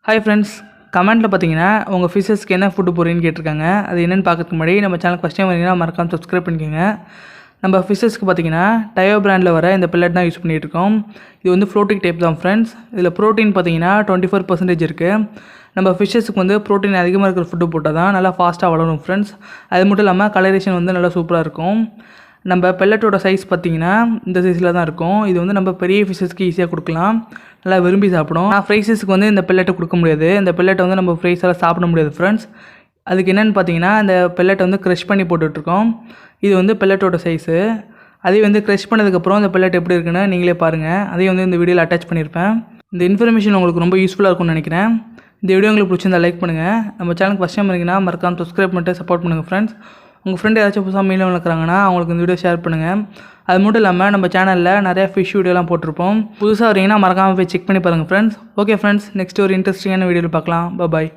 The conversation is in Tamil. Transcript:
ஹாய் ஃப்ரெண்ட்ஸ், கமெண்ட்டில் பார்த்தீங்கன்னா உங்கள் ஃபிஷஸ்க்கு என்ன ஃபுட்டு போடுறீங்கன்னு கேட்டிருக்காங்க. அது என்னென்னு பார்க்கறதுக்கு முன்னாடி நம்ம சேனல் ஃபஸ்ட் டைம் வரீங்கன்னா மறக்காமல் சப்ஸ்கிரைப் பண்ணிக்கோங்க. நம்ம ஃபிஷஸ்க்கு பார்த்தீங்கன்னா டயோ பிராண்டில் வர இந்த பில்லட் தான் யூஸ் பண்ணிகிட்ருக்கோம். இது வந்து ஃப்ளோட்டிங் டைப் தான் ஃப்ரெண்ட்ஸ். இதில் ப்ரோட்டீன் பார்த்தீங்கன்னா 24% இருக்குது. நம்ம ஃபிஷஸுக்கு வந்து ப்ரோட்டீன் அதிகமாக இருக்கிற ஃபுட்டு போட்டால் தான் நல்லா ஃபாஸ்ட்டாக வளரும் ஃப்ரெண்ட்ஸ். அது மட்டும் இல்லாமல் கலரேஷன் வந்து நல்லா சூப்பராக இருக்கும். நம்ம பெல்லட்டோட சைஸ் பார்த்திங்கன்னா இந்த சைஸில் தான் இருக்கும். இது வந்து நம்ம பெரிய ஃபிஷஸ்க்கு ஈஸியாக கொடுக்கலாம், நல்லா விரும்பி சாப்பிடும். நான் ஃப்ரைஸஸ்க்கு வந்து இந்த பெல்லட்டை கொடுக்க முடியாது. இந்த பெல்லட்டை வந்து நம்ம ஃப்ரைஸால் சாப்பிட முடியாது ஃப்ரெண்ட்ஸ். அதுக்கு என்னென்னு பார்த்தீங்கன்னா இந்த பெல்லட்டை வந்து க்ரஷ் பண்ணி போட்டுட்ருக்கோம். இது வந்து பெல்லட்டோட சைஸு. அதையும் வந்து க்ரஷ் பண்ணதுக்கப்புறம் இந்த பெல்லட் எப்படி இருக்குன்னு நீங்களே பாருங்கள். அதையும் வந்து இந்த வீடியோவில் அட்டாச் பண்ணியிருப்பேன். இந்த இன்ஃபர்மேஷன் உங்களுக்கு ரொம்ப யூஸ்ஃபுல்லாக இருக்கும்னு நினைக்கிறேன். இந்த வீடியோ உங்களுக்கு பிடிச்சிருந்தா லைக் பண்ணுங்கள். நம்ம சேனலுக்கு ஃபஸ்ட் டைம் இருந்தீங்கன்னா மறக்காமல் சப்ஸ்கிரைப் பண்ணிட்டு சப்போர்ட் பண்ணுங்கள் ஃப்ரெண்ட்ஸ். உங்கள் ஃப்ரெண்ட் ஏதாச்சும் புதுசாக மீனில் வளர்க்குறாங்கன்னா அவங்களுக்கு இந்த வீடியோ ஷேர் பண்ணுங்கள். அது மட்டும் இல்லாமல் நம்ம சேனலில் நிறையா ஃபிஷ் வீடியோலாம் போட்டிருப்போம். புதுசாக வரீங்கன்னா மறக்காமல் போய் செக் பண்ணி பாருங்கள் ஃப்ரெண்ட்ஸ். ஓகே ஃப்ரெண்ட்ஸ், நெக்ஸ்ட் ஒரு இன்ட்ரெஸ்டிங்கான வீடியோவில் பார்க்கலாம். பாய்.